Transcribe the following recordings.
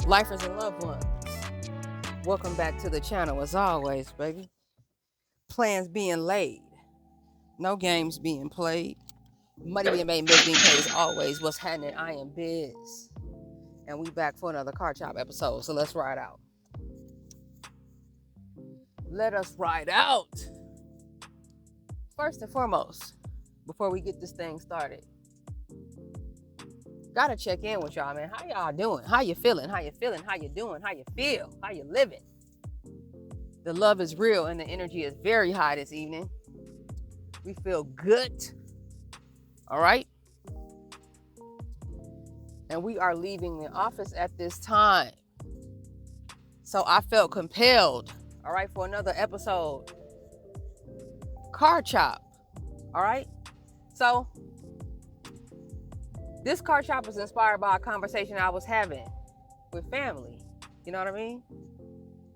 Lifers and loved ones, welcome back to the channel as always, baby. Plans being laid, no games being played, money being made, bills being paid as always. What's happening? I am Biz, and we back for another Car Chop episode, so let's ride out. Let us ride out. First and foremost, before we get this thing started, gotta check in with y'all, man. How y'all doing? How you feeling? How you feeling? How you doing? How you feel? How you living? The love is real and the energy is very high this evening. We feel good. All right? And we are leaving the office at this time. So I felt compelled, all right, for another episode. Car Chop. All right? So this Car Chop was inspired by a conversation I was having with family. You know what I mean?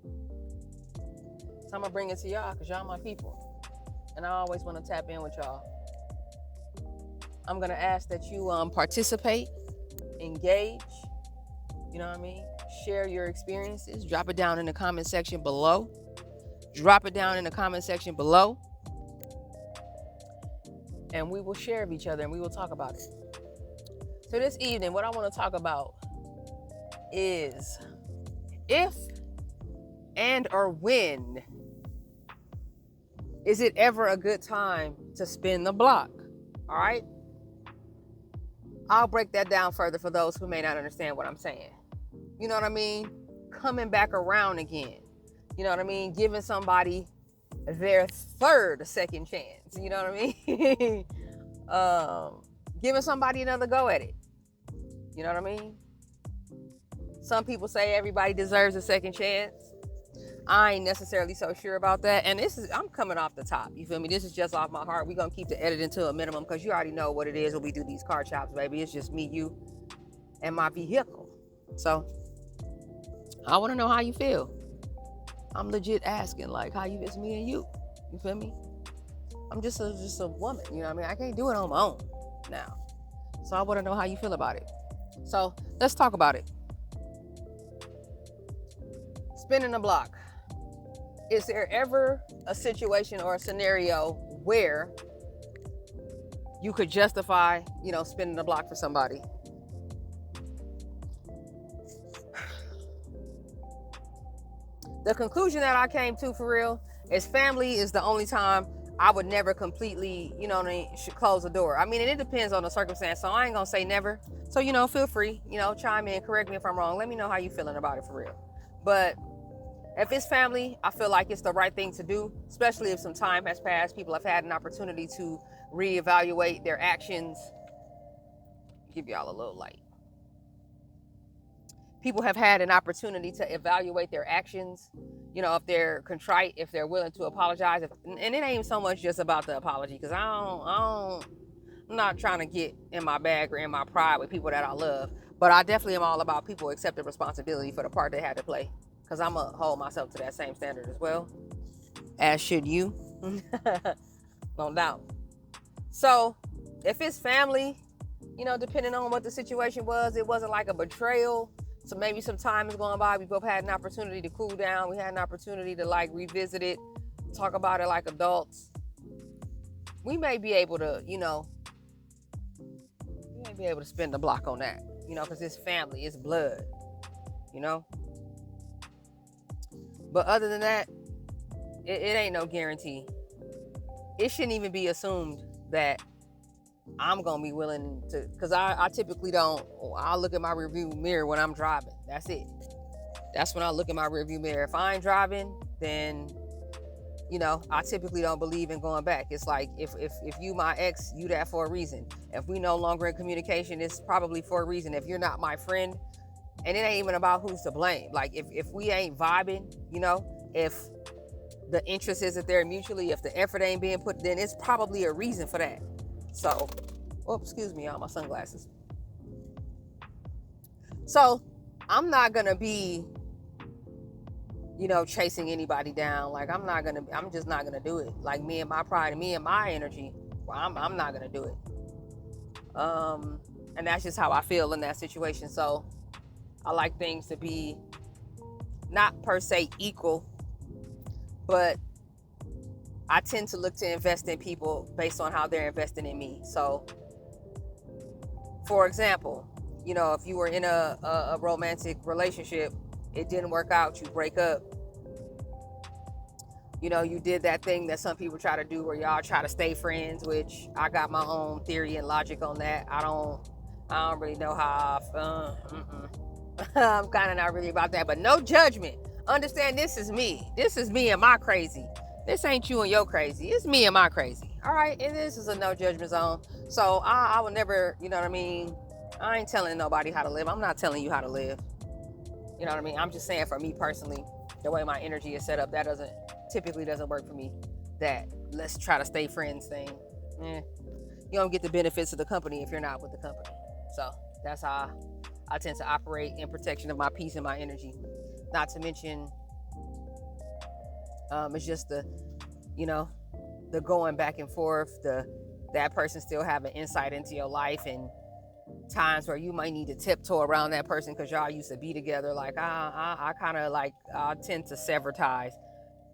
So I'm going to bring it to y'all because y'all my people. And I always want to tap in with y'all. I'm going to ask that you participate, engage, you know what I mean? Share your experiences. Drop it down in the comment section below. Drop it down in the comment section below. And we will share with each other and we will talk about it. So this evening, what I want to talk about is if and or when is it ever a good time to spin the block? All right? I'll break that down further for those who may not understand what I'm saying. You know what I mean? Coming back around again. You know what I mean? Giving somebody their second chance. You know what I mean? Giving somebody another go at it. You know what I mean? Some people say everybody deserves a second chance. I ain't necessarily so sure about that. And I'm coming off the top. You feel me? This is just off my heart. We're going to keep the editing to a minimum because you already know what it is when we do these car chops, baby. It's just me, you, and my vehicle. So I want to know how you feel. I'm legit asking, like, how you, it's me and you. You feel me? I'm just a woman. You know what I mean? I can't do it on my own now. So I want to know how you feel about it. So let's talk about it. Spinning the block. Is there ever a situation or a scenario where you could justify, spinning the block for somebody? The conclusion that I came to for real is family is the only time I would never completely, should close the door. I mean, and it depends on the circumstance, so I ain't gonna say never. So, feel free, chime in, correct me if I'm wrong. Let me know how you feeling about it for real. But if it's family, I feel like it's the right thing to do, especially if some time has passed. People have had an opportunity to reevaluate their actions. Give y'all a little light. People have had an opportunity to evaluate their actions, if they're contrite, if they're willing to apologize. And it ain't so much just about the apology, because I'm not trying to get in my bag or in my pride with people that I love. But I definitely am all about people accepting responsibility for the part they had to play. Because I'm going to hold myself to that same standard as well. As should you. No doubt. So, if it's family, depending on what the situation was, it wasn't like a betrayal. So maybe some time is going by. We both had an opportunity to cool down. We had an opportunity to revisit it, talk about it like adults. We may be able to, spin the block on that, because it's family, it's blood, But other than that, it ain't no guarantee. It shouldn't even be assumed that I'm going to be willing to, because I typically don't. I'll look at my rearview mirror when I'm driving. That's it. That's when I look at my rearview mirror. If I ain't driving, then, I typically don't believe in going back. It's like, if you my ex, you that for a reason. If we no longer in communication, it's probably for a reason. If you're not my friend, and it ain't even about who's to blame. Like, if we ain't vibing, if the interest isn't there mutually, if the effort ain't being put, then it's probably a reason for that. So, excuse me, all my sunglasses. So, I'm not going to be, chasing anybody down. Like, I'm just not going to do it. Like, me and my pride and me and my energy, well, I'm not going to do it. And that's just how I feel in that situation. So, I like things to be not per se equal, but I tend to look to invest in people based on how they're investing in me. So, for example, you know, if you were in a romantic relationship, it didn't work out, you break up, you know, you did that thing that some people try to do where y'all try to stay friends, which I got my own theory and logic on that. I don't really know how I'm kind of not really about that, but no judgment. Understand, this is me. This is me and my crazy. This ain't you and your crazy. It's me and my crazy. All right, and this is a no judgment zone. So I will never, you know what I mean? I ain't telling nobody how to live. I'm not telling you how to live. You know what I mean? I'm just saying, for me personally, the way my energy is set up, that typically doesn't work for me. That let's try to stay friends thing. You don't get the benefits of the company if you're not with the company. So that's how I tend to operate, in protection of my peace and my energy. Not to mention, it's just the, you know, the going back and forth, that person still having insight into your life, and times where you might need to tiptoe around that person because y'all used to be together. Like I kind of like, I tend to sever ties,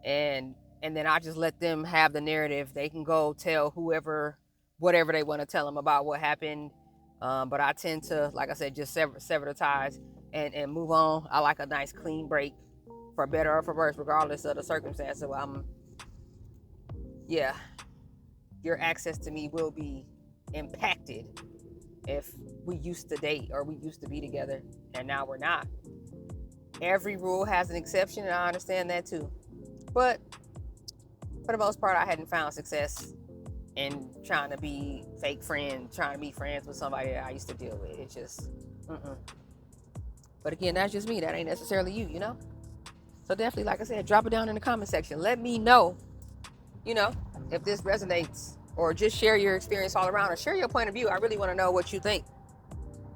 and then I just let them have the narrative. They can go tell whoever whatever they want to tell them about what happened, but I tend to, like I said, just sever the ties and move on. I like a nice clean break, for better or for worse, regardless of the circumstance. So yeah, your access to me will be impacted if we used to date or we used to be together and now we're not. Every rule has an exception, and I understand that too. But for the most part, I hadn't found success in trying to be fake friends, trying to be friends with somebody that I used to deal with. It's just, But again, that's just me. That ain't necessarily you, you know? So definitely, like I said, drop it down in the comment section. Let me know, you know, if this resonates, or just share your experience all around, or share your point of view. I really want to know what you think.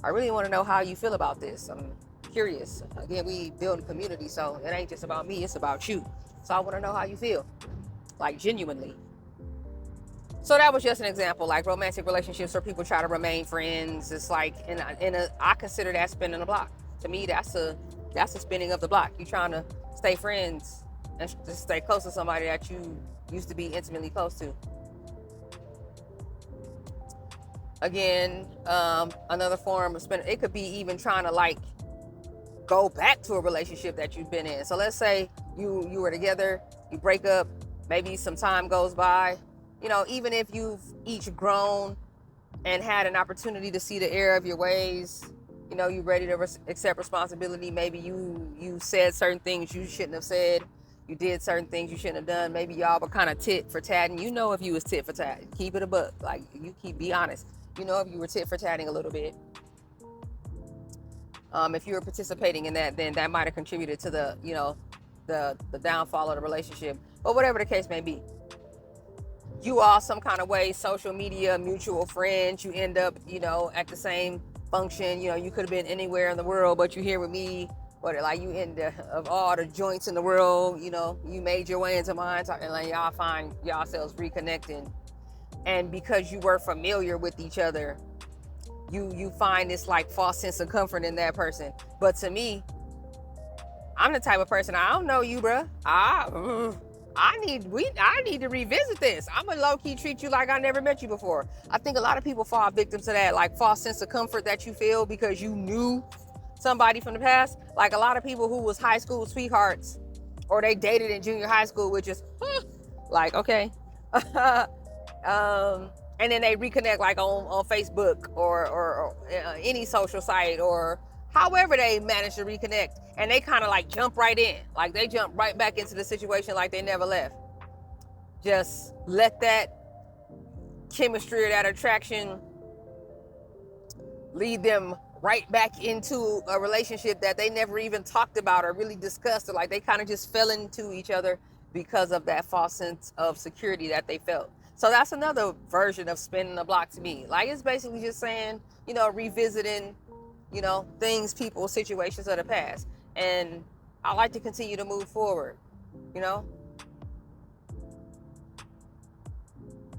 I really want to know how you feel about this. I'm curious. Again, we build a community, so it ain't just about me, it's about you. So I want to know how you feel, like genuinely. So that was just an example, like romantic relationships where people try to remain friends. It's like, I consider that spinning the block. To me, that's a spinning of the block. You trying to stay friends and just stay close to somebody that you used to be intimately close to. Again, another form of spinning. It could be even trying to like go back to a relationship that you've been in. So let's say you were together, you break up, maybe some time goes by. You know, even if you've each grown and had an opportunity to see the error of your ways, you know, you're ready to accept responsibility. Maybe you said certain things you shouldn't have said. You did certain things you shouldn't have done. Maybe y'all were kind of tit for tatting. You know, if you was tit for tat, keep it a buck. Like, be honest. You know, if you were tit for tatting a little bit. If you were participating in that, then that might have contributed to the, you know, the downfall of the relationship. But whatever the case may be, you all some kind of way, social media, mutual friends, you end up, you know, at the same function. You know, you could have been anywhere in the world, but you're here with me. But like, you end of all the joints in the world, you know, you made your way into mine, and like y'all find yourselves reconnecting. And because you were familiar with each other, you find this like false sense of comfort in that person. But to me, I'm the type of person, I don't know you, bruh. I need to revisit this. I'm gonna low-key treat you like I never met you before. I think a lot of people fall victim to that, like false sense of comfort that you feel because you knew somebody from the past. Like a lot of people who was high school sweethearts, or they dated in junior high school, which is like, okay. And then they reconnect like on Facebook or any social site, or however they manage to reconnect, and they kind of like jump right in, like they jump right back into the situation like they never left. Just let that chemistry or that attraction lead them right back into a relationship that they never even talked about or really discussed, or like they kind of just fell into each other because of that false sense of security that they felt. So that's another version of spinning the block to me. Like, it's basically just saying, you know, revisiting, you know, things, people, situations of the past. And I like to continue to move forward, you know.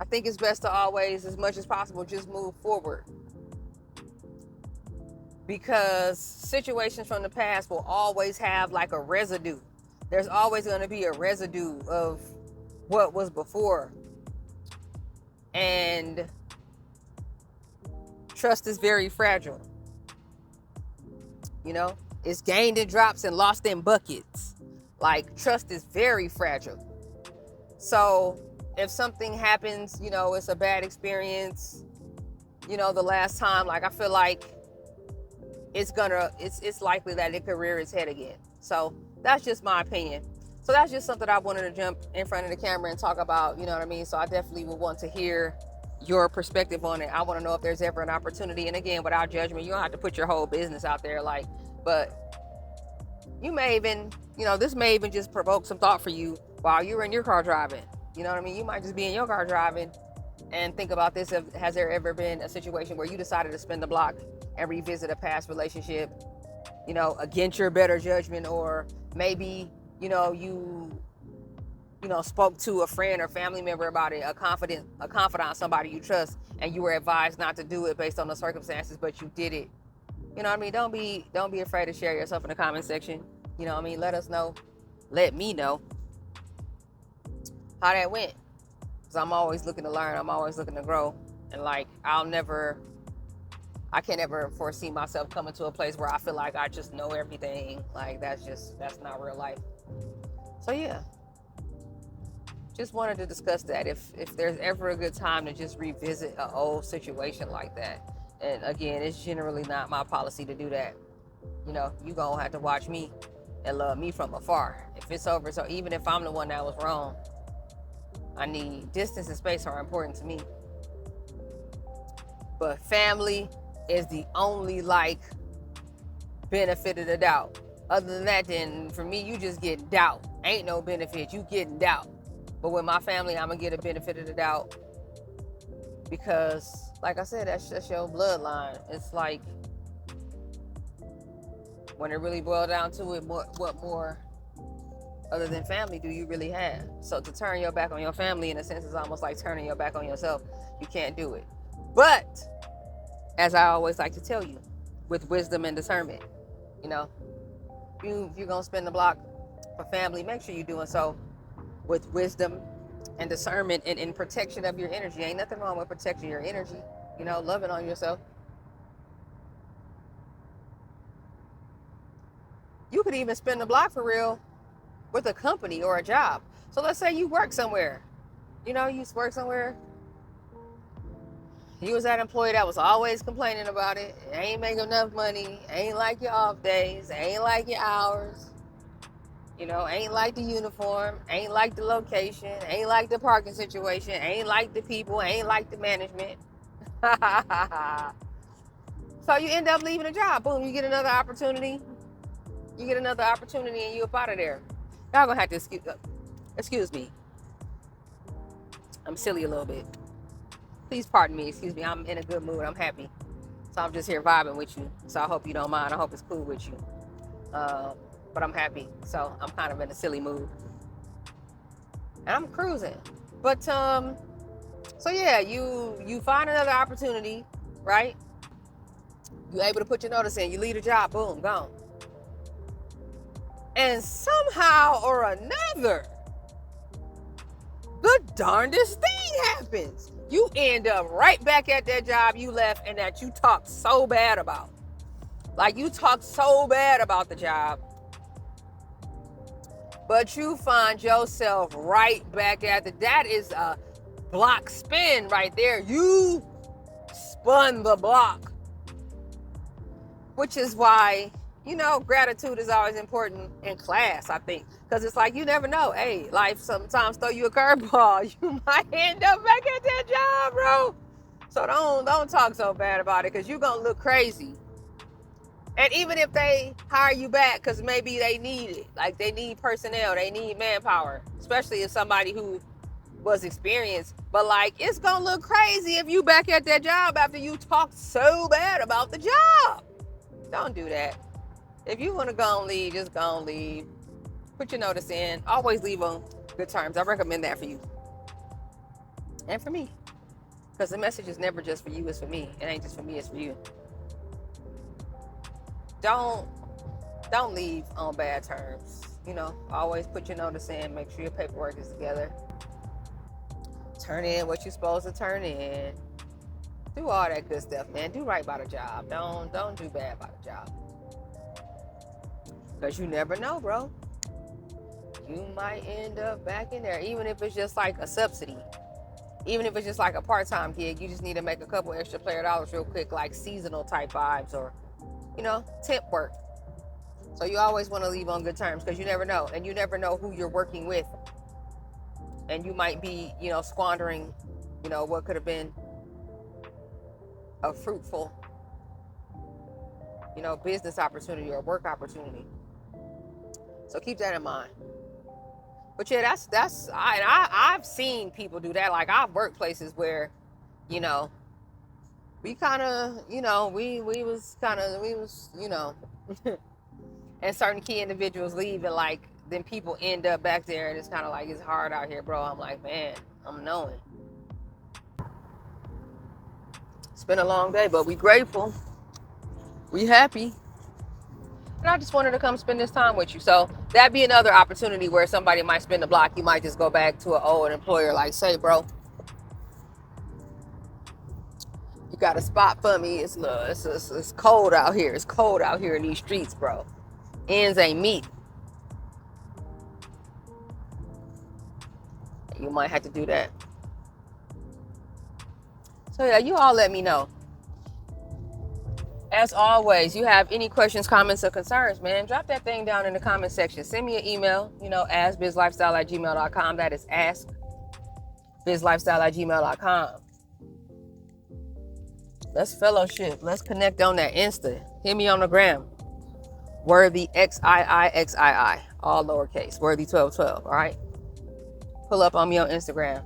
I think it's best to always, as much as possible, just move forward. because situations from the past will always have like a residue. There's always going to be a residue of what was before. And trust is very fragile. You know, it's gained in drops and lost in buckets. Like, trust is very fragile. So if something happens, you know, it's a bad experience, you know, the last time, like, I feel like it's likely that it could rear its head again. So that's just my opinion. So that's just something I wanted to jump in front of the camera and talk about, you know what I mean? So I definitely would want to hear your perspective on it. I want to know if there's ever an opportunity. And again, without judgment, you don't have to put your whole business out there, like, but you may even, you know, this may even just provoke some thought for you while you're in your car driving. You know what I mean? You might just be in your car driving and think about this. Has there ever been a situation where you decided to spin the block and revisit a past relationship, you know, against your better judgment? Or maybe, you know, you spoke to a friend or family member about it, a confidant, somebody you trust, and you were advised not to do it based on the circumstances, but you did it. You know what I mean? Don't be afraid to share yourself in the comment section. You know what I mean? Let us know. Let me know how that went. Because I'm always looking to learn. I'm always looking to grow. And like, I can't ever foresee myself coming to a place where I feel like I just know everything. Like, that's not real life. So yeah. Just wanted to discuss that. If there's ever a good time to just revisit an old situation like that. And again, it's generally not my policy to do that. You know, you gonna have to watch me and love me from afar. If it's over, so even if I'm the one that was wrong, I need distance and space are important to me. But family is the only like benefit of the doubt. Other than that, then for me, you just get doubt. Ain't no benefit, you getting doubt. But with my family, I'm gonna get a benefit of the doubt because, like I said, that's your bloodline. It's like, when it really boils down to it, what more other than family do you really have? So to turn your back on your family, in a sense, is almost like turning your back on yourself. You can't do it. But as I always like to tell you, with wisdom and discernment, you know, if you're gonna spin the block for family, make sure you're doing so with wisdom and discernment and in protection of your energy. Ain't nothing wrong with protecting your energy, you know, loving on yourself. You could even spin the block for real with a company or a job. So let's say you work somewhere, you know, you work somewhere, you was that employee that was always complaining about it, ain't making enough money, ain't like your off days, ain't like your hours, you know, ain't like the uniform, ain't like the location, ain't like the parking situation, ain't like the people, ain't like the management. So you end up leaving a job. Boom, you get another opportunity. You get another opportunity and you up out of there. Y'all gonna have to excuse me. I'm silly a little bit. Please pardon me, excuse me. I'm in a good mood, I'm happy. So I'm just here vibing with you. So I hope you don't mind. I hope it's cool with you. But I'm happy. So I'm kind of in a silly mood. And I'm cruising. But so yeah, you find another opportunity, right? You're able to put your notice in, you leave the job, boom, gone. And somehow or another, the darndest thing happens. You end up right back at that job you left and that you talked so bad about. Like, you talked so bad about the job, but you find yourself right back at that is a block spin right there. You spun the block. Which is why, you know, gratitude is always important in class, I think. Because it's like, you never know. Hey, life sometimes throw you a curveball. You might end up back at that job, bro. So don't talk so bad about it, because you're going to look crazy. And even if they hire you back, because maybe they need it. Like, they need personnel. They need manpower. Especially if somebody who was experienced. But, like, it's going to look crazy if you back at that job after you talked so bad about the job. Don't do that. If you want to go and leave, just go and leave. Put your notice in. Always leave on good terms. I recommend that for you. And for me. Because the message is never just for you, it's for me. It ain't just for me, it's for you. don't leave on bad terms. You know, always put your notice in. Make sure your paperwork is together. Turn in what you're supposed to turn in. Do all that good stuff, man. Do right by the job. Don't do bad by the job. Because you never know, bro. You might end up back in there, even if it's just like a subsidy. Even if it's just like a part-time gig, you just need to make a couple extra player dollars real quick, like seasonal type vibes or, you know, temp work. So you always want to leave on good terms because you never know. And you never know who you're working with. And you might be, you know, squandering, you know, what could have been a fruitful, you know, business opportunity or work opportunity. So keep that in mind. But yeah, I've seen people do that. Like I've worked places where, you know, we kind of, you know, we was, you know, and certain key individuals leave and like, then people end up back there and it's kind of like, it's hard out here, bro. I'm like, man, I'm knowing. It's been a long day, but we grateful. We happy. And I just wanted to come spend this time with you. So that'd be another opportunity where somebody might spin the block. You might just go back to an old employer like, say, bro, you got a spot for me. It's cold out here. It's cold out here in these streets, bro. Ends ain't meet. You might have to do that. So yeah, you all let me know. As always, you have any questions, comments, or concerns, man, drop that thing down in the comment section. Send me an email, you know, askbizlifestyle@gmail.com. That is askbizlifestyle@gmail.com. Let's fellowship. Let's connect on that Insta. Hit me on the gram. Worthy XIIXII. All lowercase. Worthy 1212. All right? Pull up on me on Instagram.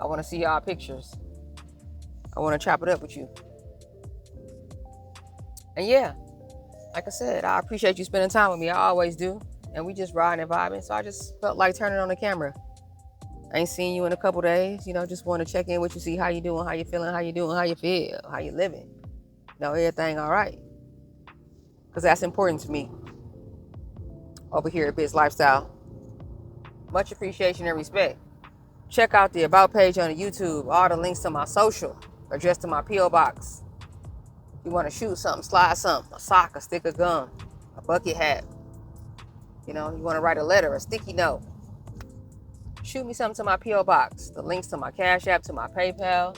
I want to see y'all pictures. I want to chop it up with you. And yeah, like I said, I appreciate you spending time with me. I always do. And we just riding and vibing. So I just felt like turning on the camera. I ain't seen you in a couple days. You know, just want to check in with you, see how you doing, how you feeling, how you doing, how you feel, how you living. You know, everything all right. Because that's important to me. Over here at Biz Lifestyle. Much appreciation and respect. Check out the About page on the YouTube. All the links to my social. Address to my P.O. box. You want to shoot something, slide something, a sock, a stick of gum, a bucket hat. You know, you want to write a letter, a sticky note. Shoot me something to my P.O. box. The links to my Cash App, to my PayPal.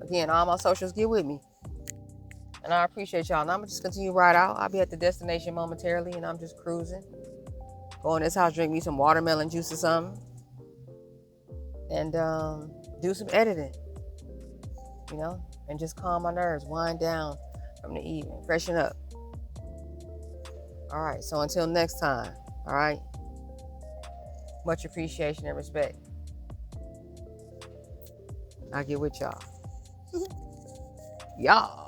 Again, all my socials, get with me. And I appreciate y'all. And I'm going to just continue to ride out. I'll be at the destination momentarily, and I'm just cruising. Go in this house, drink me some watermelon juice or something. And do some editing. You know? And just calm my nerves, wind down from the evening, freshen up. All right, so until next time, all right? Much appreciation and respect. I'll get with y'all. Y'all.